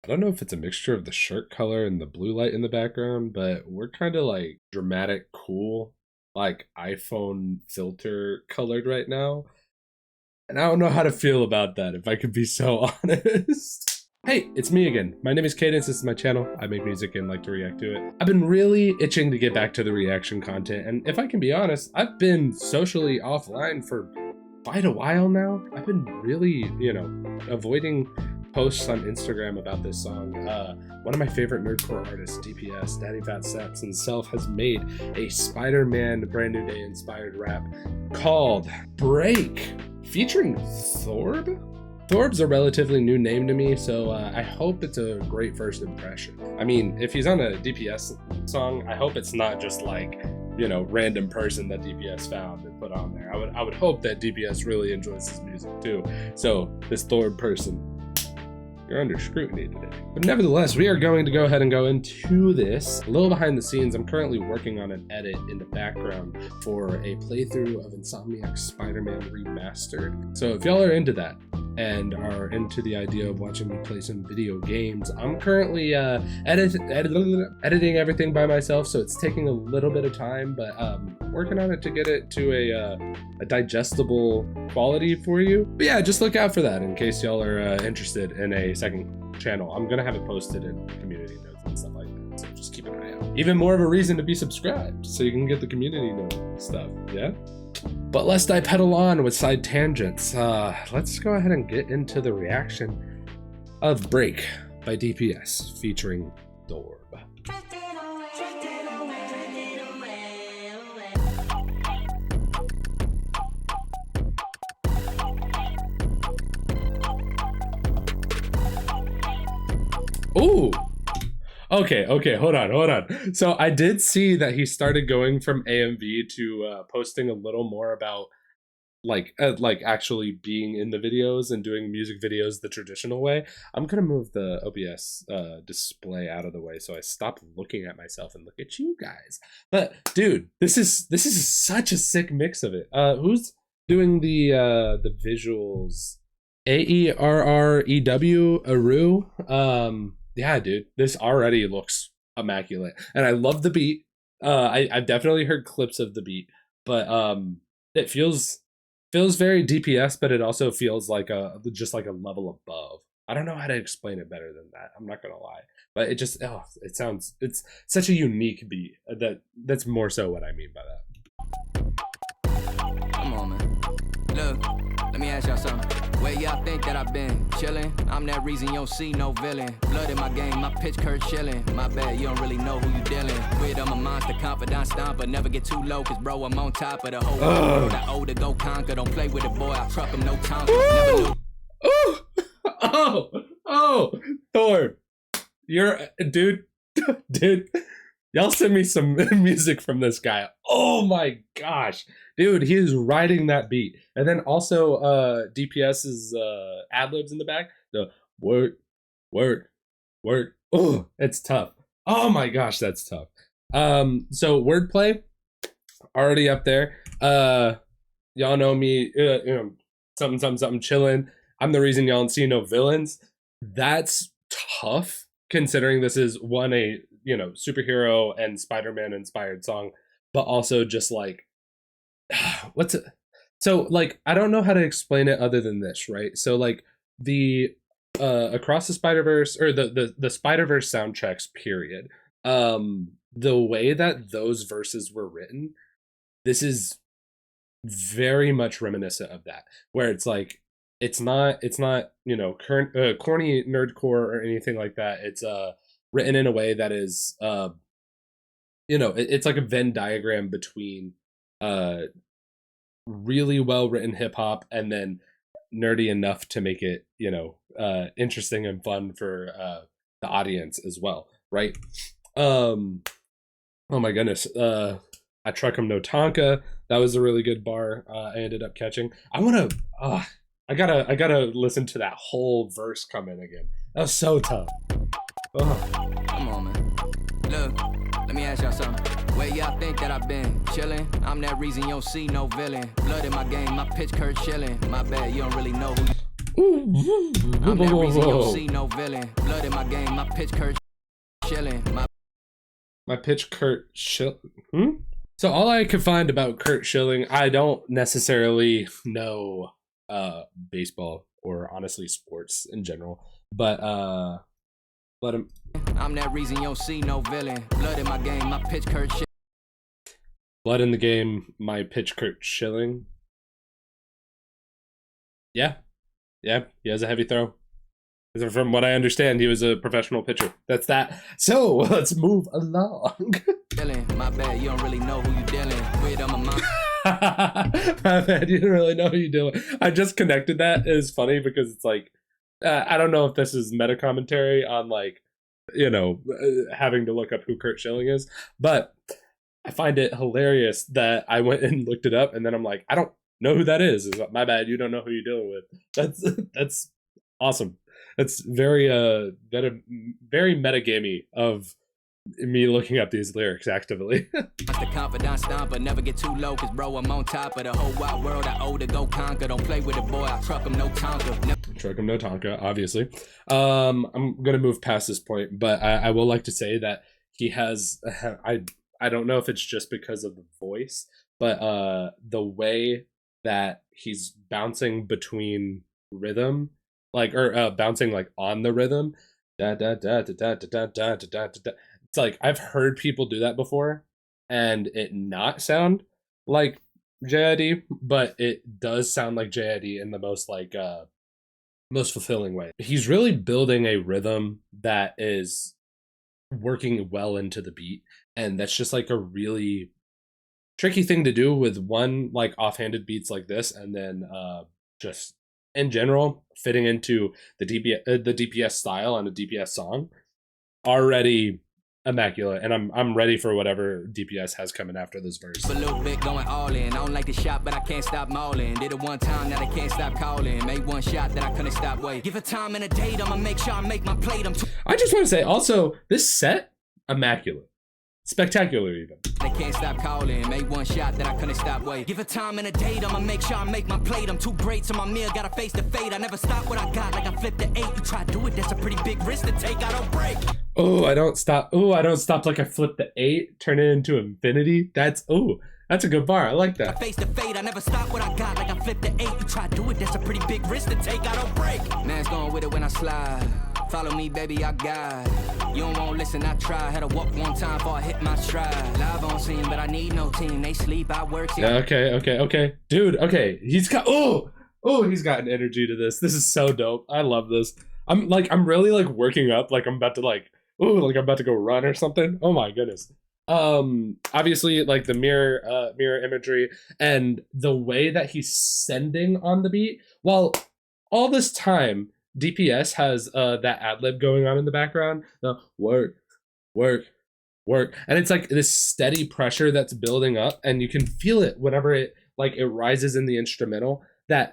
I don't know if it's a mixture of the shirt color and the blue light in the background, but we're kind of like dramatic, cool, like iPhone filter colored right now. And I don't know how to feel about that, if I could be so honest. Hey, it's me again. My name is Cadence, this is my channel. I make music and like to react to it. I've been really itching to get back to the reaction content, and if I can be honest, I've been socially offline for quite a while now. I've been really, avoiding posts on Instagram about this song. One of my favorite nerdcore artists, DPS, Daddyphatsnaps himself, has made a Spider-Man Brand New Day inspired rap called Break, featuring Thorb? Thorb's a relatively new name to me, so I hope it's a great first impression. I mean, if he's on a DPS song, I hope it's not just like, random person that DPS found and put on there. I would hope that DPS really enjoys his music too. So this Thorb person, you're under scrutiny today. But nevertheless, we are going to go ahead and go into this. A little behind the scenes, I'm currently working on an edit in the background for a playthrough of Insomniac's Spider-Man Remastered. So if y'all are into that and are into the idea of watching me play some video games, I'm currently editing everything by myself, so it's taking a little bit of time, but working on it to get it to a digestible quality for you. But yeah, just look out for that in case y'all are interested in a second channel. I'm gonna have it posted in community notes and stuff like that, so just keep an eye out. Even more of a reason to be subscribed, so you can get the community note stuff, yeah? But lest I pedal on with side tangents, let's go ahead and get into the reaction of Break by DPS featuring Thorb. Ooh! Okay, hold on. So I did see that he started going from AMV to posting a little more about like actually being in the videos and doing music videos the traditional way. I'm gonna move the OBS display out of the way so I stop looking at myself and look at you guys. But dude, this is such a sick mix of it. Who's doing the visuals? AERREW Aru. Yeah, dude, this already looks immaculate, and I love the beat. I've definitely heard clips of the beat, but it feels very DPS, but it also feels like just like a level above. I don't know how to explain it better than that. I'm not gonna lie, but it's such a unique beat that's more so what I mean by that. Come on, man. Look, let me ask y'all something. Where y'all think that I've been chillin'? I'm that reason you don't see no villain. Blood in my game, my pitch curve chillin'. My bad, you don't really know who you dealin' with. I'm a monster, confidant, stomp, but never get too low, cause bro, I'm on top of the whole world. I owe to go conquer, don't play with it, boy, I truck him, no tongue. Never knew. Oh, Thorb. You're, dude, y'all send me some music from this guy. Oh my gosh. Dude, he is riding that beat. And then also DPS's ad-libs in the back. The word. Oh, it's tough. Oh my gosh, that's tough. So wordplay, already up there. Y'all know me, something chilling. I'm the reason y'all don't see no villains. That's tough, considering this is a superhero and Spider-Man inspired song, but also just like so like I don't know how to explain it other than this, right? So like the Across the Spiderverse, or the Spiderverse soundtracks period, the way that those verses were written, this is very much reminiscent of that, where it's like it's not current corny nerdcore or anything like that. It's written in a way that is it's like a Venn diagram between really well written hip hop and then nerdy enough to make it interesting and fun for the audience as well, right? Oh my goodness, I truck him no Tonka, that was a really good bar. I ended up catching. I gotta listen to that whole verse come in again. That was so tough. Come on, man. Look, let me ask y'all something. Where y'all think that I've been chillin'? I'm that reason you don't see no villain. Blood in my game, my pitch curve chillin'. My bad, you don't really know who. Ooh I'm that reason you don't see no villain. Blood in my game, my pitch curve chilling. My pitch Kurt Schilling. So all I could find about Kurt Schilling, I don't necessarily know baseball or honestly sports in general, but let him. I'm that reason you don't see no villain. Blood in my game, my pitch curve chilling. Blood in the game, my pitch Kurt Schilling. Yeah, he has a heavy throw. From what I understand, he was a professional pitcher. That's that. So let's move along. My bad, you don't really know who you dealing with. I'm a mom. My bad, you don't really know who you're dealing. I just connected that. It's funny because it's like, I don't know if this is meta commentary on like, having to look up who Kurt Schilling is, but I find it hilarious that I went and looked it up, and then I'm like, I don't know who that is. My bad, you don't know who you're dealing with. That's awesome. That's very very metagamey of me looking up these lyrics actively. The confidant stomp, but never get too low, cause bro, I'm on top of the whole wide world. I owe to go conquer. Don't play with it, boy. I truck him no Tonka. Truck him no Tonka, obviously. I'm gonna move past this point, but I will like to say that he has I don't know if it's just because of the voice, but the way that he's bouncing between rhythm, bouncing like on the rhythm, da da da da da da da da da da. It's like I've heard people do that before, and it not sound like JID, but it does sound like JID in the most fulfilling way. He's really building a rhythm that is working well into the beat, and that's just like a really tricky thing to do with one like offhanded beats like this, and then just in general fitting into the DPS style on a DPS song. Already immaculate, and I'm ready for whatever DPS has coming after this verse. A little bit going all in. I don't like the shot, but I can't stop mauling. Did it one time that I can't stop calling. Made one shot that I couldn't stop wait. Give it time and a date, I'ma make sure I make my plate. I just want to say also, this set, immaculate. Spectacular even. They can't stop calling. Made one shot that I couldn't stop wait. Give it time and a date, I'ma make sure I make my plate. I'm too great, so my meal gotta face the fate. I never stop what I got, like I flipped the 8. You try to do it, that's a pretty big risk to take. I don't break. I don't stop like I flipped the 8, turn it into infinity. That's a good bar. I like that. I face the fate, I never stop what I got, like I flipped the 8. You try to do it, that's a pretty big risk to take. I don't break. Man's going with it when I slide. Follow me, baby, I got. You don't want to listen, I try. Had to walk one time before I hit my stride. Live on scene, but I need no team. They sleep, I work. Yeah, okay. Dude, okay. He's got he's got an energy to this. This is so dope. I love this. I'm really like working up, like I'm about to I'm about to go run or something. Oh my goodness. Obviously like the mirror imagery and the way that he's sending on the beat, while all this time DPS has that ad-lib going on in the background, the work, and it's like this steady pressure that's building up, and you can feel it whenever it rises in the instrumental. That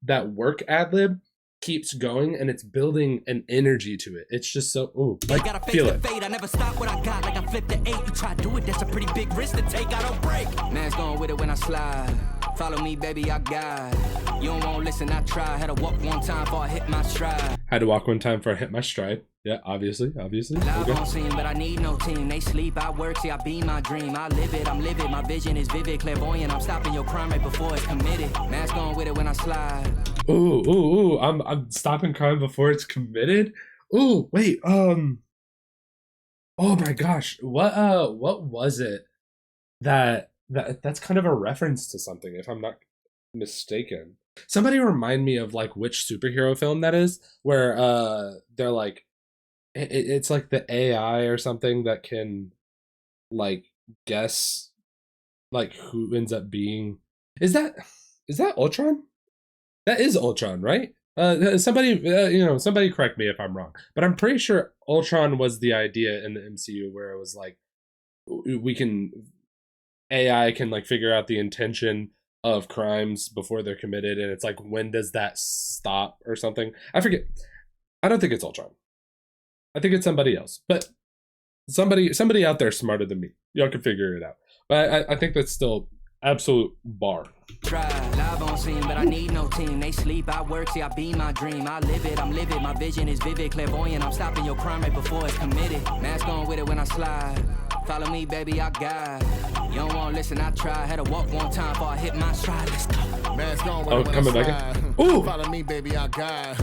work ad-lib keeps going, and it's building an energy to it. It's just so feel it. I never stop what I got, like I flipped the 8. You try to do it, that's a pretty big risk to take. I don't break. Man's going with it when I slide. Follow me, baby, I got. You don't want to listen, I try. Had to walk one time before I hit my stride. Yeah, obviously. Live on scene, but I need no team. They sleep, I work, see, I be my dream. I live it, I'm livid, my vision is vivid, clairvoyant. I'm stopping your crime right before it's committed. Man's going with it when I slide. I'm stopping crime before it's committed. Wait, oh my gosh, what was it that's kind of a reference to something, if I'm not mistaken. Somebody remind me of like which superhero film that is, where they're like it's like the AI or something that can like guess like who ends up being. Is that Ultron? That is Ultron, right? Somebody correct me if I'm wrong, but I'm pretty sure Ultron was the idea in the MCU where it was like AI can like figure out the intention of crimes before they're committed, and it's like, when does that stop or something? I forget. I don't think it's Ultron. I think it's somebody else, but somebody out there smarter than me. Y'all can figure it out. But I think that's still Absolute bar. Try live on scene, but I need no team. They sleep, I work, see I be my dream. I live it, I'm livid, my vision is vivid, clairvoyant. I'm stopping your crime right before it's committed. Mask on with it when I slide. Follow me, baby, I guide. You don't want to listen, I try. Had to walk one time before I hit my stride. Let's go. Mask on with it when coming I back slide. in. Ooh. Follow me, baby, I guide.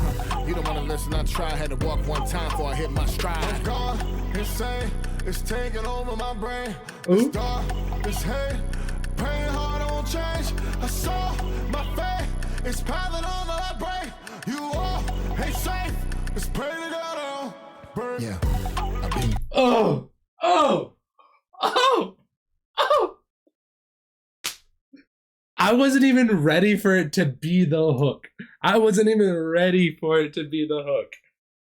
You don't want to listen, I try. Had to walk one time before I hit my stride. I'm gone, insane, it's taking over my brain. It's dark, it's hate. Praying hard won't change. I saw my fate. It's piling on my brain. You all ain't safe. It's pray to God on burn. Yeah, I've been. Oh. I wasn't even ready for it to be the hook. I wasn't even ready for it to be the hook.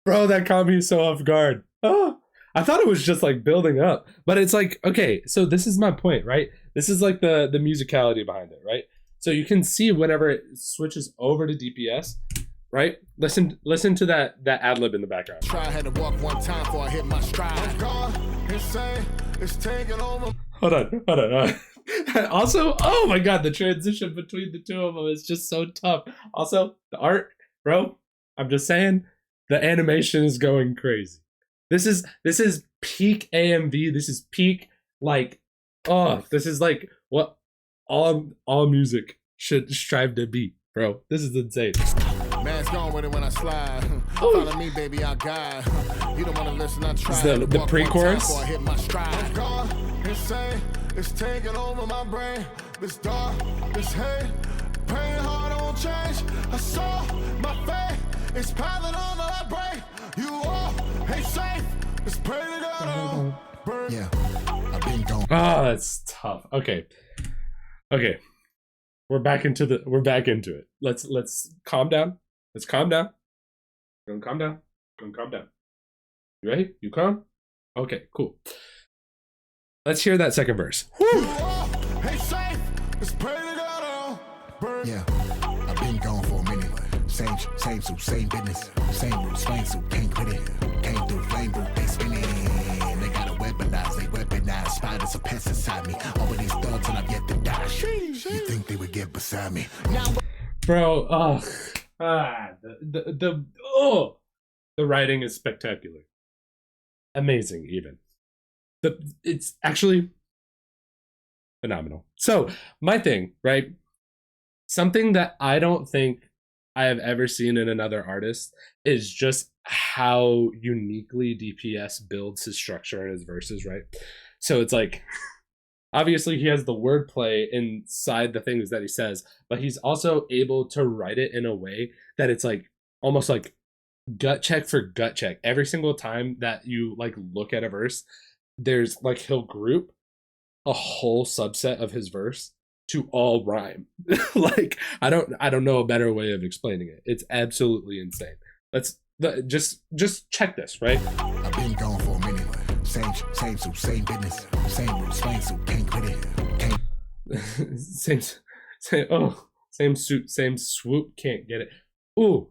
Bro, that caught me so off guard. Oh. I thought it was just like building up, but it's like, okay, so this is my point, right? This is like the musicality behind it, right? So you can see whenever it switches over to DPS, right? Listen to that ad-lib in the background. Try had to walk one time before I hit my stride. God, insane, it's taking over. Hold on. Also, oh my god, the transition between the two of them is just so tough. Also, the art, bro, I'm just saying, the animation is going crazy. This is peak AMV. This is peak, like, this is like what all music should strive to be, bro. This is insane. Mask on with it when I slide. Follow me, baby, I guide. You don't want to listen, I try. The pre-chorus. I hit my stride. God, insane, it's taking over my brain. It's dark, it's hate. Praying hard won't change. I saw my fate. It's piling on my brain. You all ain't safe. It's pray to God on burn. Yeah, I've been gone. Oh, that's tough. Okay. We're back into it. Let's calm down. Let's calm down. Gonna calm down. You ready? You calm? Okay, cool. Let's hear that second verse. You all ain't safe. It's pray to God on burn. Yeah, I've been gone for a minute. Same suit, same business, same rules, same suit, can't quit it. Came through flame boot, they spinning. They gotta weaponize, spiders are pests inside me. All of these thugs and I've yet to die. You think they would get beside me? Now, Bro, the writing is spectacular. Amazing, even. It's actually phenomenal. So, my thing, right? Something that I don't think I have ever seen in another artist is just how uniquely DPS builds his structure and his verses, right? So it's like, obviously he has the wordplay inside the things that he says, but he's also able to write it in a way that it's like almost like gut check for gut check. Every single time that you like look at a verse, there's like he'll group a whole subset of his verse to all rhyme. Like I don't know a better way of explaining it. It's absolutely insane. Let's just check this, right? I've been gone for a minute. Same suit, same business, same rules, same suit, can't quit it. Same suit, same swoop, can't get it. Ooh.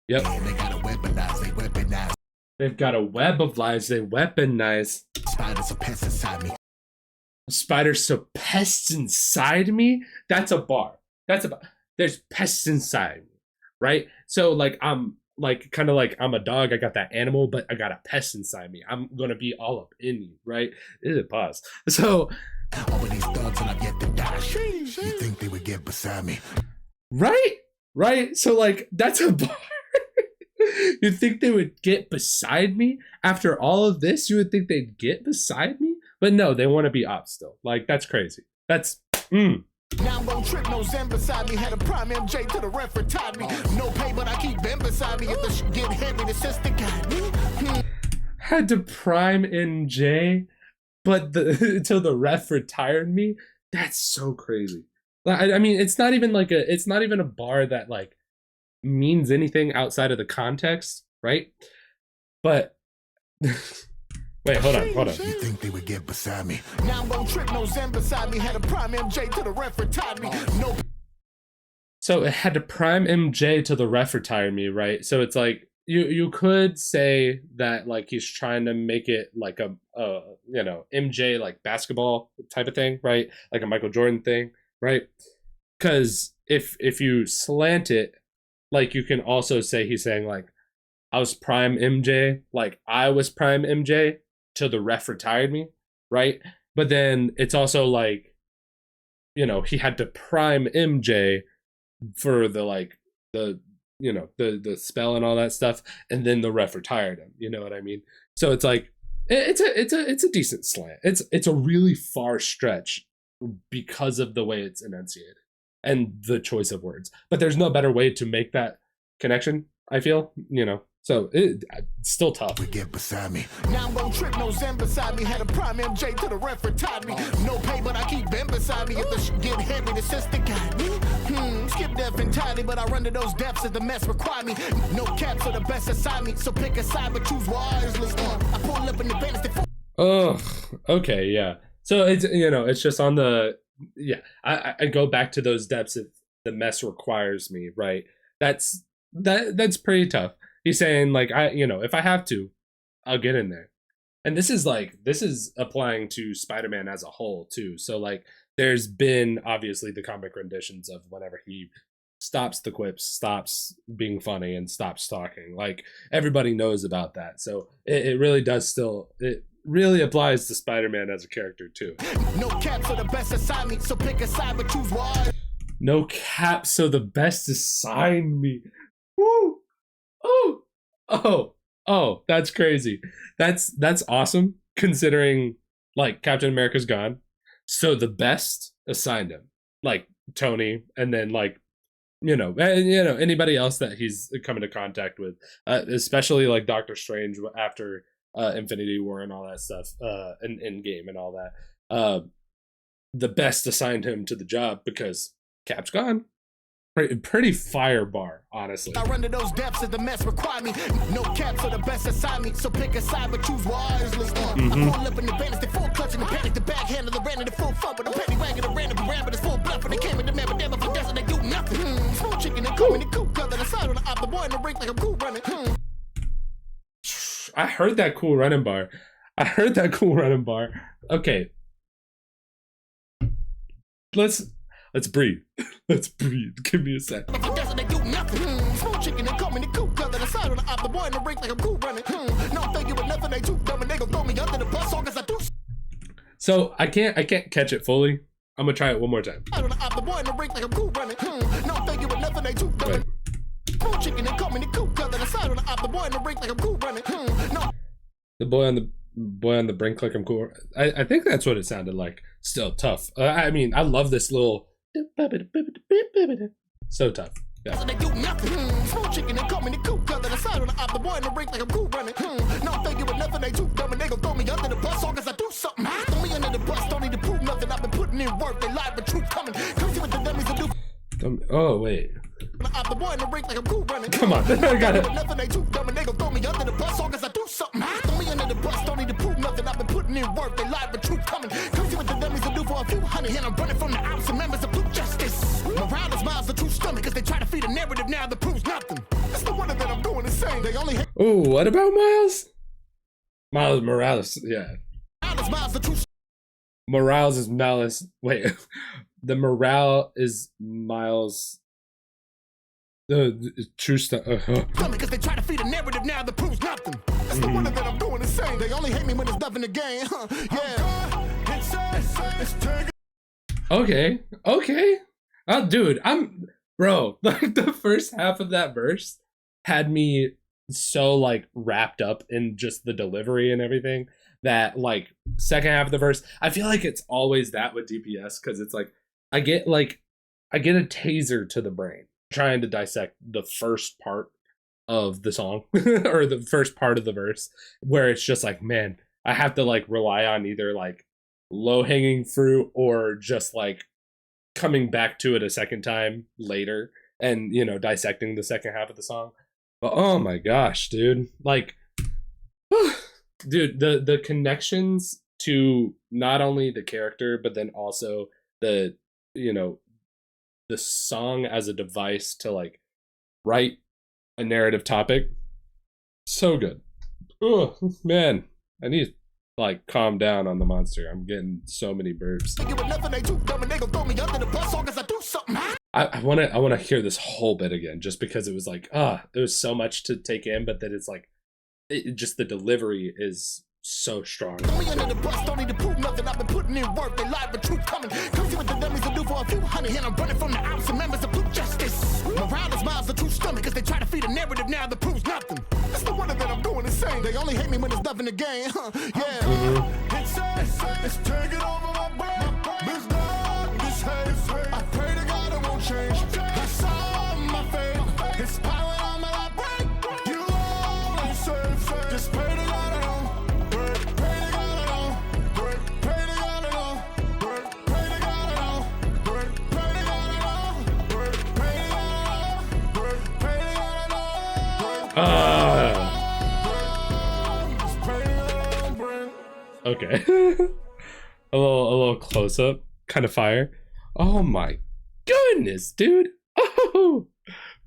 Yep. They got a weaponize. They've got a web of lies they weaponize. Spiders are pests inside me. Spiders so pests inside me? That's a bar. There's pests inside me, right? So like I'm like kind of like I'm a dog, I got that animal, but I got a pest inside me. I'm gonna be all up in you, right? This is a pause. So all of these thugs and I've yet to die. You think they would get beside me? Right? So like that's a bar. You think they would get beside me? After all of this, you would think they'd get beside me? But no, they want to be ops still. Like, that's crazy. That's, Now I'm gonna trip, no Zen beside me. Had a prime MJ to the ref retired me. No pay, but I keep Ben beside me. If the shit get heavy, the sister got me. Had to prime MJ, but until the ref retired me? That's so crazy. I mean, it's not even a bar that like means anything outside of the context, right? But wait, hold on. You think they would get beside me? Now I'm gonna trip, no Zen beside me. Had a prime MJ to the ref retired me. No. So it had to prime MJ to the ref retire me, right? So it's like you could say that like he's trying to make it like a you know, MJ like basketball type of thing, right? Like a Michael Jordan thing, right? Because if you slant it, like you can also say he's saying like I was prime MJ, like I was prime MJ till the ref retired me, right? But then it's also like, you know, he had to prime MJ for the like the you know the spell and all that stuff, and then the ref retired him. You know what I mean? So it's like it's a decent slant. It's a really far stretch because of the way it's enunciated and the choice of words. But there's no better way to make that connection, I feel, you know. So it's still tough. Get beside me. Now I'm gon' trip, no Zen beside me. Had a prime MJ to the ref retired me. No pay, but I keep Ben beside me. If the shit get heavy, the sister got me. Skip death entirely, but I run to those depths as the mess require me. No caps are the best aside me, so pick a side, but choose wisely. I pull up in the bench. Oh, okay, yeah. So it's, you know, it's just on the, yeah. I go back to those depths if the mess requires me, right? That's pretty tough. He's saying like you know, if I have to, I'll get in there. And this is applying to Spider-Man as a whole too. So like there's been obviously the comic renditions of whenever he stops the quips, stops being funny, and stops talking. Like everybody knows about that. So it really does still it really applies to Spider-Man as a character too. No caps are the best assign me, so pick a side but choose wise. No caps, so the best assign me. Woo! Oh, that's crazy. That's awesome considering like Captain America's gone. So the best assigned him. Like Tony, and then like you know anybody else that he's come into contact with, especially like Doctor Strange after Infinity War and all that stuff, and Endgame and all that. The best assigned him to the job because Cap's gone. Pretty fire bar, honestly. I run to those depths as the mess require me. No caps are the best assign me, so pick a side but choose wisely. I pull up in the bandits, they full clutch in the panic, the backhand of the random, the full fun, but the penny wagon, the random parameters, full bluff, and they came in the man, but damn if it doesn't, they do nothing. Small chicken and coming the coop, cut on the side on the op, the boy in the rink like I'm cool running. I heard that cool running bar. Okay. Let's breathe. Let's breathe. Give me a sec. They do nothing. Small chicken and coming the coop, cut on the side on the op, the boy in the rink like I'm cool running. No thank you, but nothing, they too dumb and they gon' throw me under the bus, all cause I do. So I can't catch it fully. I'm gonna try it one more time. The boy in the rink like I'm cool running. No thank you, but nothing, they too dumb. Small chicken and coming the coop, cut on the side on the op, the boy in the rink like I'm cool running. No. The boy on the brink like I'm cool. I think that's what it sounded like. Still tough. I mean, I love this little. So tough. Yeah. They do nothing. Small chicken and coming the coop, cut on the side on the op, the boy in the rink like I'm cool running. No thank you, but nothing, they too dumb and they gon' throw me under the bus, all cause I do something. Throw me under the bus, don't need to prove nothing. I've been putting in work, they lie, but truth coming. Come see what the dummies will do. Oh wait. The boy in the rink like I'm cool running. Come on, I got it. Nothing, they too dumb and they gon' throw me under the bus, all cause I do something. Throw me under the bus, don't need to prove nothing. I've been putting in work, they lie, but truth coming. Come see what the dummies will do for a few hundred, and I'm running from the ops and members of blue justice. Morale is miles the true stomach, cause they try to feed a narrative now that proves nothing. That's the one that I'm doing insane. They only. Oh, what about Miles? Miles Morales, yeah. Miles the true. Morales is Malice. Wait, the morale is Miles. The true stuff. Because they try to feed a narrative now that proves nothing. That's the one that I'm doing insane. They only hate me when there's nothing to gain. Yeah. Okay. Oh, dude, bro. Like the first half of that verse had me so like wrapped up in just the delivery and everything that like second half of the verse, I feel like it's always that with DPS because it's like I get a taser to the brain trying to dissect the first part of the song or the first part of the verse where it's just like, man, I have to like rely on either like low hanging fruit or just like coming back to it a second time later and, you know, dissecting the second half of the song. But oh my gosh, dude, like, dude, the connections to not only the character, but then also the, you know, the song as a device to like write a narrative topic So good. Oh man, I need to like calm down on the monster. I'm getting so many burps. I wanna hear this whole bit again, just because it was like there was so much to take in, but then it's like just the delivery is so strong. Throw me under the bus, don't need to prove nothing. I've been putting in work, they lie, but truth coming. Come see what the dummies will do for a few honey, and I'm running from the ops and members of Blue Justice. Morale is miles the true stomach, cause they try to feed a narrative now that proves nothing. It's the wonder that I'm doing insane. They only hate me when there's nothing to gain. It's taking over my brain. This dark, this hate. I pray to God it won't change. I saw my fate. It's power on my life. You always say, just pray to God it don't break. Pray to God it don't break. Pray to God it don't break. Pray to God it don't break. Pray to God it don't break. Pray to God it don't break. Pray to God it don't break. Okay. a little close up, kind of fire. Oh my goodness, dude. Oh,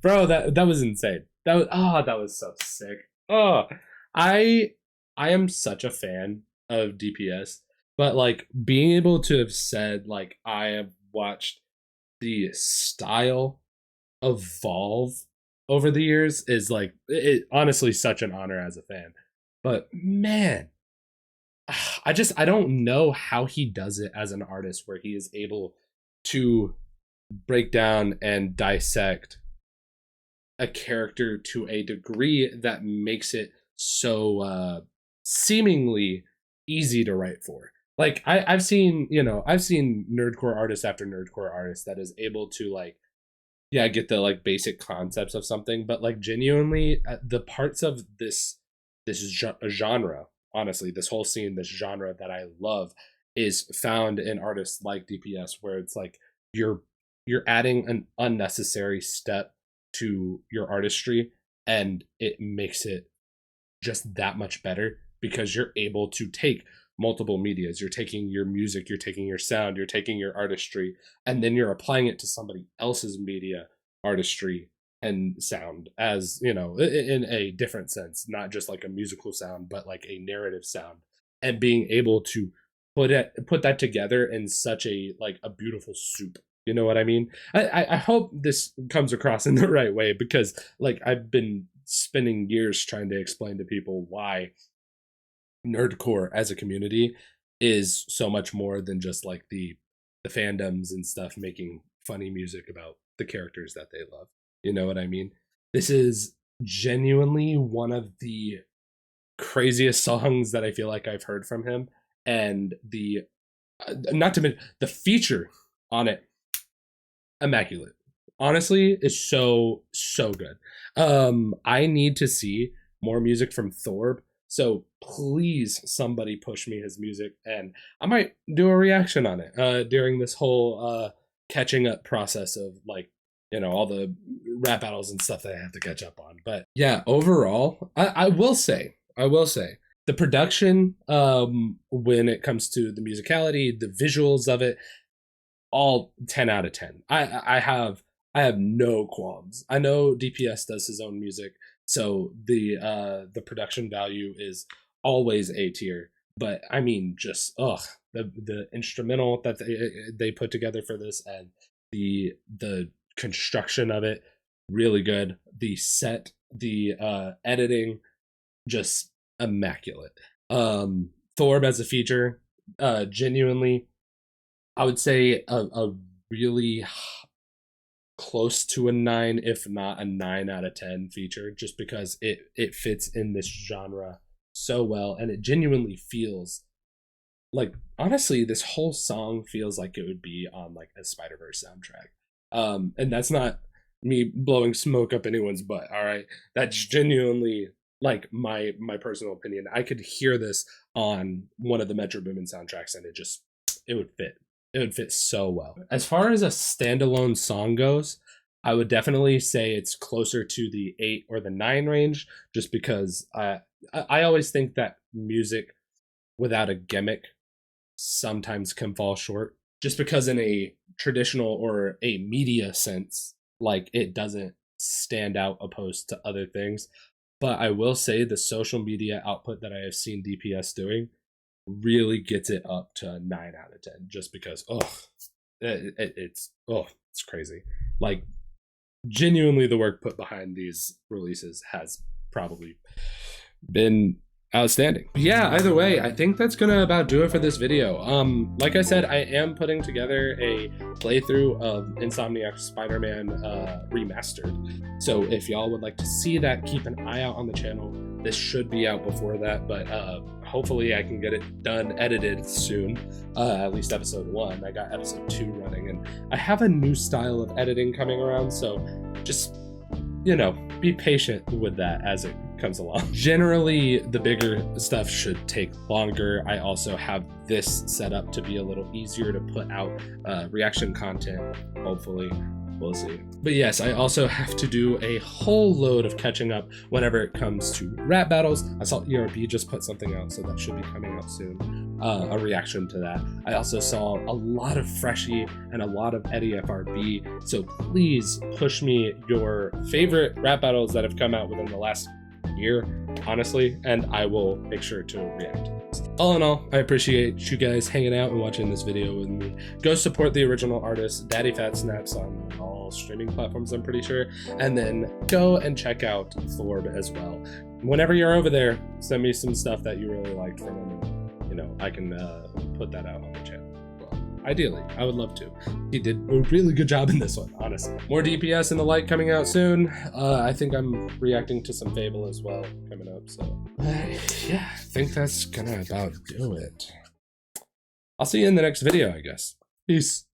bro, that was insane. That was so sick. Oh, I am such a fan of DPS, but like being able to have said like I have watched the style evolve over the years is like it honestly such an honor as a fan. But man, I don't know how he does it as an artist where he is able to break down and dissect a character to a degree that makes it so seemingly easy to write for. Like I've seen, I've seen nerdcore artist after nerdcore artist that is able to like, yeah, get the like basic concepts of something, but like genuinely the parts of this genre, honestly, this whole scene, this genre that I love is found in artists like DPS, where it's like you're adding an unnecessary step to your artistry, and it makes it just that much better because you're able to take multiple medias. You're taking your music, you're taking your sound, you're taking your artistry, and then you're applying it to somebody else's media, artistry, and sound, as in a different sense, not just like a musical sound, but like a narrative sound, and being able to put that together in such a like a beautiful soup. You know what I mean? I hope this comes across in the right way, because like I've been spending years trying to explain to people why nerdcore as a community is so much more than just like the fandoms and stuff making funny music about the characters that they love. You know what I mean? This is genuinely one of the craziest songs that I feel like I've heard from him, and the not to mention the feature on it, immaculate. Honestly, is so good. I need to see more music from Thorb, so please somebody push me his music, and I might do a reaction on it during this whole catching up process of like all the rap battles and stuff that I have to catch up on. But yeah, overall, I will say the production, when it comes to the musicality, the visuals of it, all 10 out of 10. I have no qualms. I know DPS does his own music, so the production value is always A tier. But I mean, just the instrumental that they put together for this, and the construction of it, really good. The set, the editing, just immaculate. Thorb as a feature, genuinely, I would say a really close to a 9, if not a 9 out of 10 feature, just because it fits in this genre so well, and it genuinely feels like, honestly, this whole song feels like it would be on like a Spiderverse soundtrack. And that's not me blowing smoke up anyone's butt, all right? That's genuinely like my personal opinion. I could hear this on one of the Metro Boomin soundtracks, and it would fit. It would fit so well. As far as a standalone song goes, I would definitely say it's closer to the 8 or the 9 range, just because I always think that music without a gimmick sometimes can fall short, just because in a traditional or a media sense, like it doesn't stand out opposed to other things. But I will say the social media output that I have seen DPS doing really gets it up to a 9 out of 10, just because it's crazy. Like, genuinely, the work put behind these releases has probably been outstanding. Yeah, either way, I think that's gonna about do it for this video. Like I said, I am putting together a playthrough of Insomniac's Spider-Man remastered. So if y'all would like to see that, keep an eye out on the channel. This should be out before that, but hopefully I can get it done, edited soon. At least episode 1. I got episode 2 running, and I have a new style of editing coming around, so just, you know, be patient with that as it comes along. Generally, the bigger stuff should take longer. I also have this set up to be a little easier to put out reaction content, hopefully. We'll see. But yes, I also have to do a whole load of catching up whenever it comes to rap battles. I saw ERB just put something out, so that should be coming out soon. A reaction to that. I also saw a lot of Freshie and a lot of Eddie FRB, so please push me your favorite rap battles that have come out within the last year, honestly, and I will make sure to react to this. All in all, I appreciate you guys hanging out and watching this video with me. Go support the original artist, Daddyphatsnaps, on all streaming platforms, I'm pretty sure, and then go and check out Thorb as well. Whenever you're over there, send me some stuff that you really liked from him, and, you know, I can put that out on the channel. Ideally, I would love to. He did a really good job in this one, honestly. More DPS and the like coming out soon. I think I'm reacting to some Fable as well coming up, so yeah, I think that's gonna about do it. I'll see you in the next video, I guess. Peace.